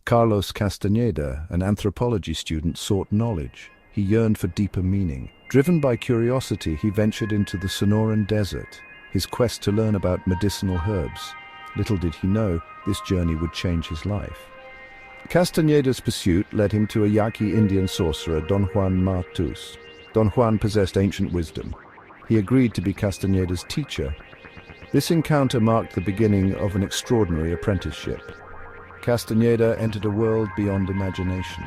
Carlos Castaneda, an anthropology student, sought knowledge. He yearned for deeper meaning. Driven by curiosity, he ventured into the Sonoran Desert, his quest to learn about medicinal herbs. Little did he know, this journey would change his life. Castaneda's pursuit led him to a Yaqui Indian sorcerer, Don Juan Matus. Don Juan possessed ancient wisdom. He agreed to be Castaneda's teacher. This encounter marked the beginning of an extraordinary apprenticeship. Castaneda entered a world beyond imagination.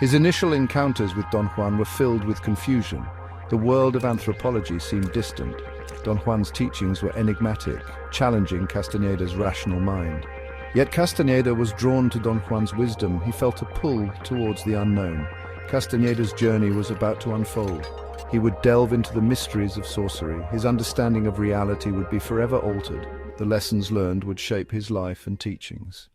His initial encounters with Don Juan were filled with confusion. The world of anthropology seemed distant. Don Juan's teachings were enigmatic, challenging Castaneda's rational mind. Yet Castaneda was drawn to Don Juan's wisdom. He felt a pull towards the unknown. Castaneda's journey was about to unfold. He would delve into the mysteries of sorcery. His understanding of reality would be forever altered. The lessons learned would shape his life and teachings.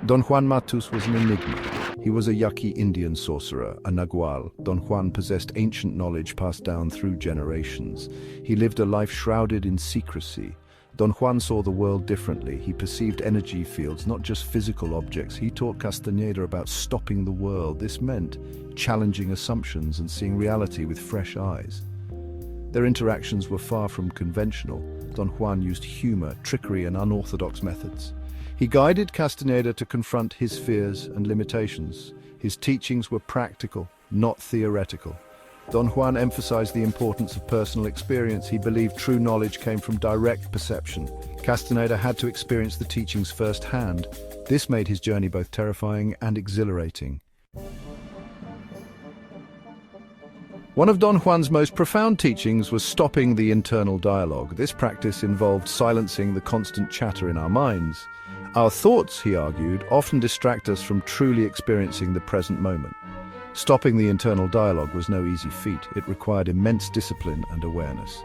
Don Juan Matus was an enigma. He was a Yaqui Indian sorcerer, a Nagual. Don Juan possessed ancient knowledge passed down through generations. He lived a life shrouded in secrecy. Don Juan saw the world differently. He perceived energy fields, not just physical objects. He taught Castaneda about stopping the world. This meant challenging assumptions and seeing reality with fresh eyes. Their interactions were far from conventional. Don Juan used humor, trickery, and unorthodox methods. He guided Castaneda to confront his fears and limitations. His teachings were practical, not theoretical. Don Juan emphasized the importance of personal experience. He believed true knowledge came from direct perception. Castaneda had to experience the teachings firsthand. This made his journey both terrifying and exhilarating. One of Don Juan's most profound teachings was stopping the internal dialogue. This practice involved silencing the constant chatter in our minds. Our thoughts, he argued, often distract us from truly experiencing the present moment. Stopping the internal dialogue was no easy feat. It required immense discipline and awareness.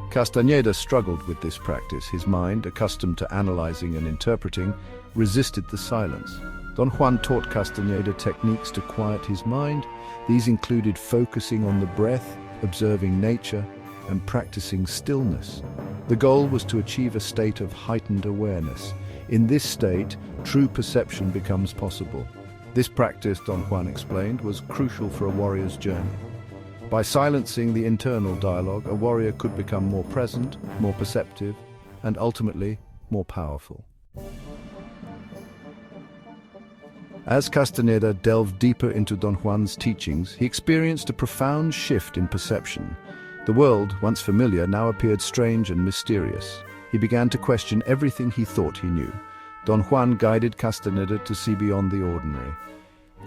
Castaneda struggled with this practice. His mind, accustomed to analyzing and interpreting, resisted the silence. Don Juan taught Castaneda techniques to quiet his mind. These included focusing on the breath, observing nature, and practicing stillness. The goal was to achieve a state of heightened awareness. In this state, true perception becomes possible. This practice, Don Juan explained, was crucial for a warrior's journey. By silencing the internal dialogue, a warrior could become more present, more perceptive, and ultimately more powerful. As Castaneda delved deeper into Don Juan's teachings, he experienced a profound shift in perception. The world, once familiar, now appeared strange and mysterious. He began to question everything he thought he knew. Don Juan guided Castaneda to see beyond the ordinary.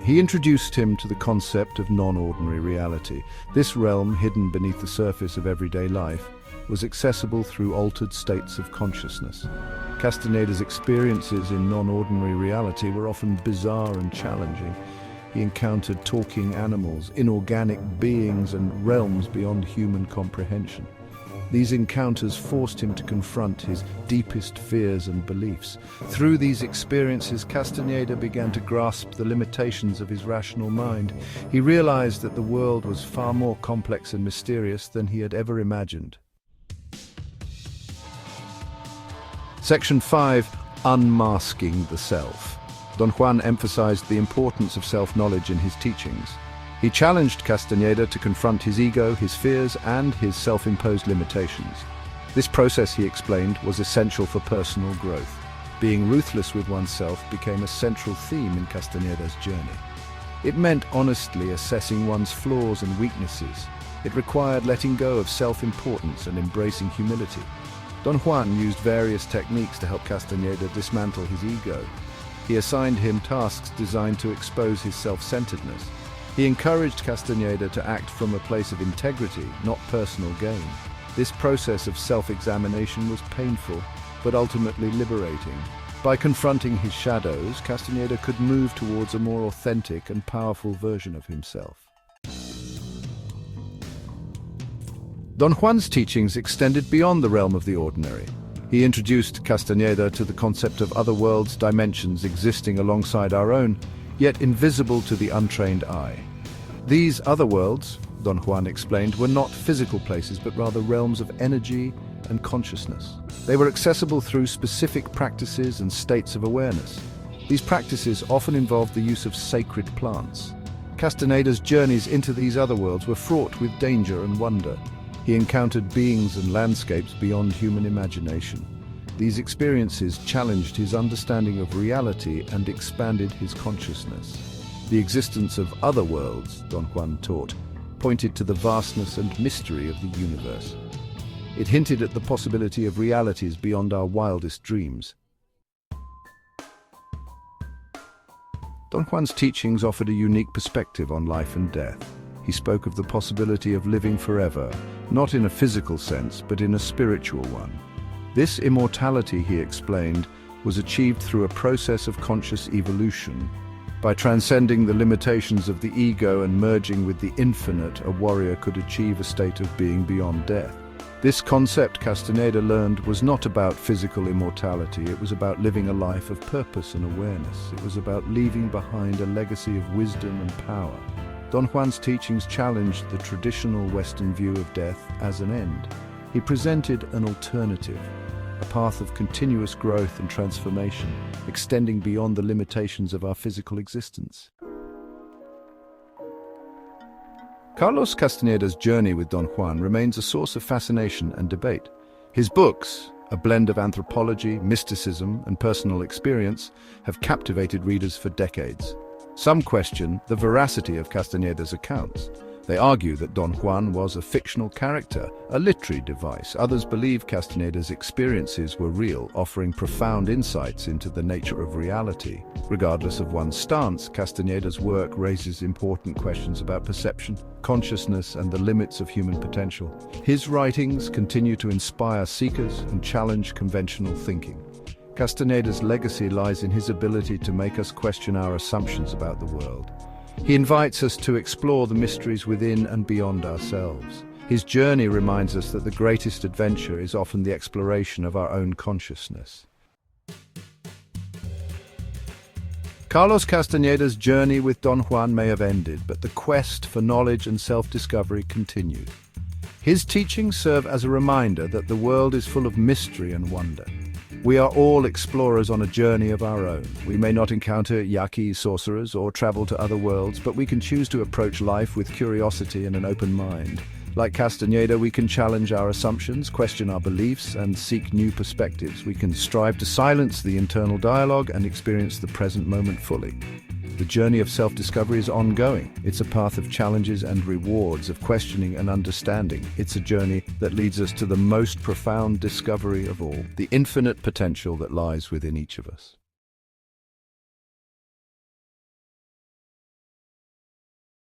He introduced him to the concept of non-ordinary reality. This realm, hidden beneath the surface of everyday life, was accessible through altered states of consciousness. Castaneda's experiences in non-ordinary reality were often bizarre and challenging. He encountered talking animals, inorganic beings, and realms beyond human comprehension. These encounters forced him to confront his deepest fears and beliefs. Through these experiences, Castaneda began to grasp the limitations of his rational mind. He realized that the world was far more complex and mysterious than he had ever imagined. Section 5. Unmasking the Self. Don Juan emphasized the importance of self-knowledge in his teachings. He challenged Castaneda to confront his ego, his fears, and his self-imposed limitations. This process, he explained, was essential for personal growth. Being ruthless with oneself became a central theme in Castaneda's journey. It meant honestly assessing one's flaws and weaknesses. It required letting go of self-importance and embracing humility. Don Juan used various techniques to help Castaneda dismantle his ego. He assigned him tasks designed to expose his self-centeredness. He encouraged Castaneda to act from a place of integrity, not personal gain. This process of self-examination was painful, but ultimately liberating. By confronting his shadows, Castaneda could move towards a more authentic and powerful version of himself. Don Juan's teachings extended beyond the realm of the ordinary. He introduced Castaneda to the concept of other worlds, dimensions existing alongside our own, yet invisible to the untrained eye. These other worlds, Don Juan explained, were not physical places, but rather realms of energy and consciousness. They were accessible through specific practices and states of awareness. These practices often involved the use of sacred plants. Castaneda's journeys into these other worlds were fraught with danger and wonder. He encountered beings and landscapes beyond human imagination. These experiences challenged his understanding of reality and expanded his consciousness. The existence of other worlds, Don Juan taught, pointed to the vastness and mystery of the universe. It hinted at the possibility of realities beyond our wildest dreams. Don Juan's teachings offered a unique perspective on life and death. He spoke of the possibility of living forever, not in a physical sense, but in a spiritual one. This immortality, he explained, was achieved through a process of conscious evolution. By transcending the limitations of the ego and merging with the infinite, a warrior could achieve a state of being beyond death. This concept, Castaneda learned, was not about physical immortality. It was about living a life of purpose and awareness. It was about leaving behind a legacy of wisdom and power. Don Juan's teachings challenged the traditional Western view of death as an end. He presented an alternative, a path of continuous growth and transformation, extending beyond the limitations of our physical existence. Carlos Castaneda's journey with Don Juan remains a source of fascination and debate. His books, a blend of anthropology, mysticism, and personal experience, have captivated readers for decades. Some question the veracity of Castaneda's accounts. They argue that Don Juan was a fictional character, a literary device. Others believe Castaneda's experiences were real, offering profound insights into the nature of reality. Regardless of one's stance, Castaneda's work raises important questions about perception, consciousness, and the limits of human potential. His writings continue to inspire seekers and challenge conventional thinking. Castaneda's legacy lies in his ability to make us question our assumptions about the world. He invites us to explore the mysteries within and beyond ourselves. His journey reminds us that the greatest adventure is often the exploration of our own consciousness. Carlos Castaneda's journey with Don Juan may have ended, but the quest for knowledge and self-discovery continued. His teachings serve as a reminder that the world is full of mystery and wonder. We are all explorers on a journey of our own. We may not encounter Yaqui sorcerers or travel to other worlds, but we can choose to approach life with curiosity and an open mind. Like Castaneda, we can challenge our assumptions, question our beliefs, and seek new perspectives. We can strive to silence the internal dialogue and experience the present moment fully. The journey of self-discovery is ongoing. It's a path of challenges and rewards, of questioning and understanding. It's a journey that leads us to the most profound discovery of all, the infinite potential that lies within each of us.